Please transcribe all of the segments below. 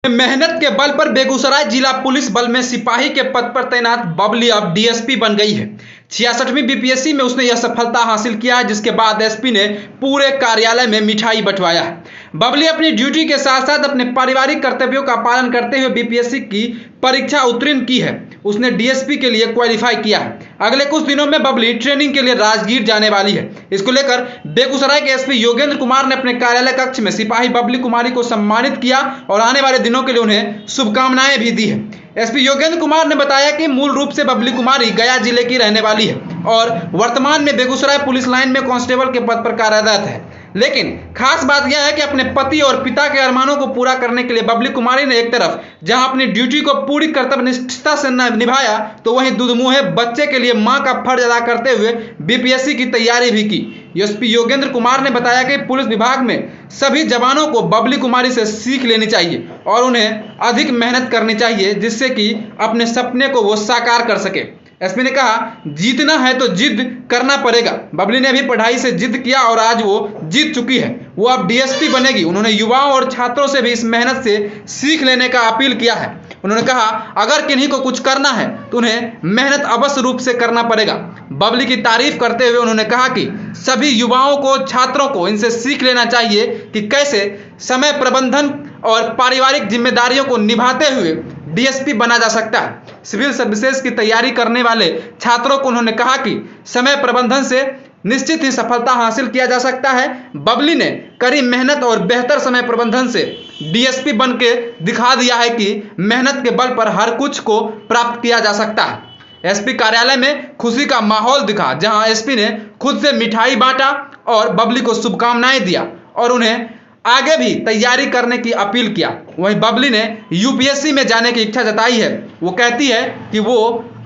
मेहनत के बल पर बेगूसराय जिला पुलिस बल में सिपाही के पद पर तैनात बबली अब डीएसपी बन गई है। 66वीं बीपीएससी में उसने यह सफलता हासिल किया है, जिसके बाद एसपी ने पूरे कार्यालय में मिठाई बंटवाया है। बबली अपनी ड्यूटी के साथ साथ अपने पारिवारिक कर्तव्यों का पालन करते हुए बीपीएससी की परीक्षा उत्तीर्ण की है। उसने डीएसपी के लिए क्वालिफाई किया है। अगले कुछ दिनों में बबली ट्रेनिंग के लिए राजगीर जाने वाली है। इसको लेकर बेगूसराय के एसपी योगेंद्र कुमार ने अपने कार्यालय कक्ष में सिपाही बबली कुमारी को सम्मानित किया और आने वाले दिनों के लिए उन्हें शुभकामनाएं भी दी है। एसपी योगेंद्र कुमार ने बताया कि मूल रूप से बबली कुमारी गया जिले की रहने वाली है और वर्तमान में बेगूसराय पुलिस लाइन में कांस्टेबल के पद पर कार्यरत है। लेकिन खास बात यह है कि अपने पति और पिता के अरमानों को पूरा करने के लिए बबली कुमारी ने एक तरफ जहां अपनी ड्यूटी को पूरी कर्तव्यनिष्ठता से निभाया, तो वहीं दुधमुहे बच्चे के लिए मां का फर्ज अदा करते हुए बीपीएससी की तैयारी भी की। एसपी योगेंद्र कुमार ने बताया कि पुलिस विभाग में सभी जवानों को बबली कुमारी से सीख लेनी चाहिए और उन्हें अधिक मेहनत करनी चाहिए, जिससे कि अपने सपने को वो साकार कर सके। एसपी ने कहा, जीतना है तो जिद करना पड़ेगा। बबली ने भी पढ़ाई से जिद किया और आज वो जीत चुकी है। वो अब डीएसपी बनेगी। उन्होंने युवाओं और छात्रों से भी इस मेहनत से सीख लेने का अपील किया है। उन्होंने कहा, अगर किन्हीं को कुछ करना है तो उन्हें मेहनत अवश्य रूप से करना पड़ेगा। बबली की तारीफ करते हुए उन्होंने कहा कि सभी युवाओं को, छात्रों को इनसे सीख लेना चाहिए कि कैसे समय प्रबंधन और पारिवारिक जिम्मेदारियों को निभाते हुए डीएसपी बना जा सकता है। सिविल सर्विसेज की तैयारी करने वाले छात्रों को उन्होंने कहा कि समय प्रबंधन से निश्चित ही सफलता हासिल किया जा सकता है। बबली ने कड़ी मेहनत और बेहतर समय प्रबंधन से डीएसपी बन के दिखा दिया है कि मेहनत के बल पर हर कुछ को प्राप्त किया जा सकता है। एसपी कार्यालय में खुशी का माहौल दिखा, जहां एसपी ने खुद से मिठाई बांटा और बबली को शुभकामनाएं दिया और उन्हें आगे भी तैयारी करने की अपील किया। वहीं बबली ने यूपीएससी में जाने की इच्छा जताई है। वो कहती है कि वो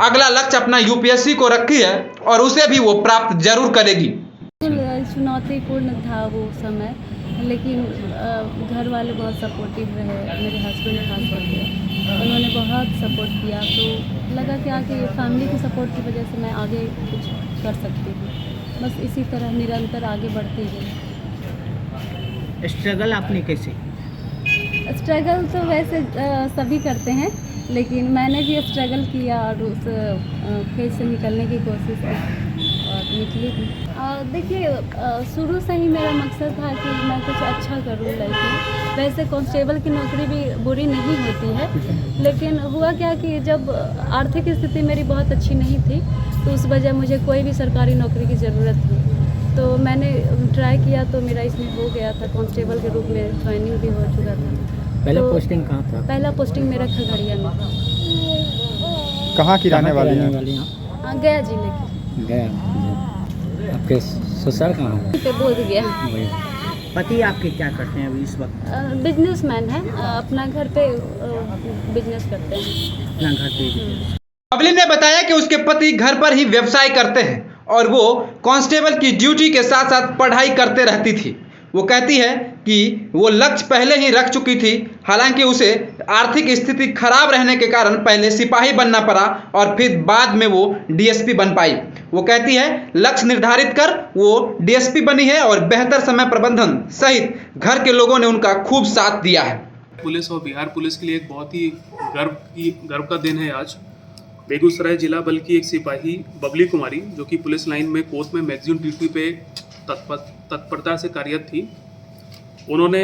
अगला लक्ष्य अपना यूपीएससी को रखी है और उसे भी वो प्राप्त जरूर करेगी। चुनौतीपूर्ण था वो समय, लेकिन घर वाले बहुत सपोर्टिव रहे। मेरे हस्बैंड खास करके उन्होंने बहुत सपोर्ट किया, तो लगा कि आगे फैमिली की सपोर्ट की वजह से मैं आगे कुछ कर सकती हूँ। बस इसी तरह निरंतर आगे बढ़ती गई। स्ट्रगल आपने कैसे? स्ट्रगल तो वैसे सभी करते हैं, लेकिन मैंने भी स्ट्रगल किया और उस फेज से निकलने की कोशिश की और निकली भी। देखिए, शुरू से ही मेरा मकसद था कि मैं कुछ अच्छा करूँ लाइफ में। वैसे कांस्टेबल की नौकरी भी बुरी नहीं होती है, लेकिन हुआ क्या कि जब आर्थिक स्थिति मेरी बहुत अच्छी नहीं थी, तो उस वजह मुझे कोई भी सरकारी नौकरी की ज़रूरत थी। तो मैंने ट्राई किया, तो मेरा इसमें हो गया था। कांस्टेबल के रूप में ज्वाइनिंग भी हो चुका था। पहला तो पोस्टिंग कहाँ था? पहला पोस्टिंग मेरा खगड़िया में था। कहाँ की रहने वाली हैं? गया जिले की। गया। आपके ससुराल कहाँ है? पे बोध गया। पति आपके क्या करते हैं अभी इस वक्त? बिजनेसमैन है, अपना घर पे बिजनेस करते हैं। अपना घर पे। बबली ने बताया कि उसके पति घर पर ही व्यवसाय करते हैं और वो कांस्टेबल की ड्यूटी के साथ साथ पढ़ाई करते रहती थी। वो कहती है कि वो लक्ष्य पहले ही रख चुकी थी, हालांकि उसे आर्थिक स्थिति खराब रहने के कारण पहले सिपाही बनना पड़ा और फिर बाद में वो डीएसपी बन पाई। वो कहती है, लक्ष्य निर्धारित कर वो डीएसपी बनी है और बेहतर समय प्रबंधन सहित घर के लोगों ने उनका खूब साथ दिया है। पुलिस और बिहार पुलिस के लिए एक बहुत ही गर्व का दिन है आज। बेगूसराय जिला बल की एक सिपाही बबली कुमारी, जो कि पुलिस लाइन में कोर्ट में मैगजीन ड्यूटी पे तत्परता से कार्यरत थी, उन्होंने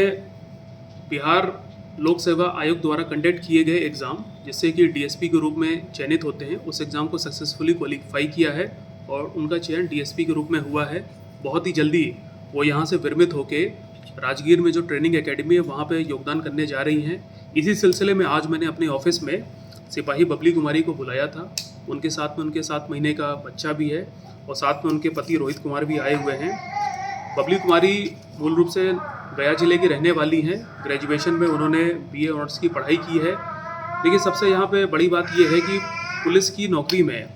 बिहार लोक सेवा आयोग द्वारा कंडक्ट किए गए एग्ज़ाम, जिससे कि डीएसपी के रूप में चयनित होते हैं, उस एग्ज़ाम को सक्सेसफुली क्वालिफाई किया है और उनका चयन डीएसपी के रूप में हुआ है। बहुत ही जल्दी वो यहाँ से विरमित होके राजगीर में जो ट्रेनिंग एकेडमी है वहाँ पे योगदान करने जा रही हैं। इसी सिलसिले में आज मैंने अपने ऑफिस में सिपाही बबली कुमारी को बुलाया था। उनके साथ में उनके 7 महीने का बच्चा भी है और साथ में उनके पति रोहित कुमार भी आए हुए हैं। बबली कुमारी मूल रूप से गया जिले की रहने वाली हैं। ग्रेजुएशन में उन्होंने बीए ऑनर्स की पढ़ाई की है। देखिए, सबसे यहाँ पे बड़ी बात यह है कि पुलिस की नौकरी में,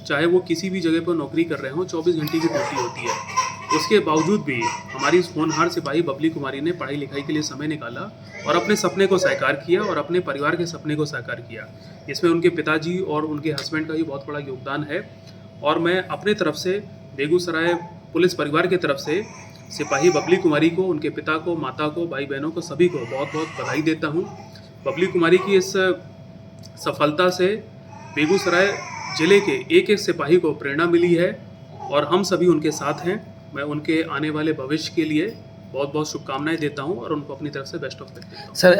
चाहे वो किसी भी जगह पर नौकरी कर रहे हों, 24 घंटे की ड्यूटी होती है। उसके बावजूद भी हमारी होनहार सिपाही बबली कुमारी ने पढ़ाई लिखाई के लिए समय निकाला और अपने सपने को साकार किया और अपने परिवार के सपने को साकार किया। इसमें उनके पिताजी और उनके हस्बैंड का भी बहुत बड़ा योगदान है और मैं अपने तरफ से, बेगूसराय पुलिस परिवार की तरफ से सिपाही बबली कुमारी को, उनके पिता को, माता को, भाई बहनों को, सभी को बहुत बहुत बधाई देता हूँ। बबली कुमारी की इस सफलता से बेगूसराय ज़िले के एक एक सिपाही को प्रेरणा मिली है और हम सभी उनके साथ हैं। मैं उनके आने वाले भविष्य के लिए बहुत बहुत शुभकामनाएं देता हूं और उनको अपनी तरफ से बेस्ट ऑफ लक देता हूं। सर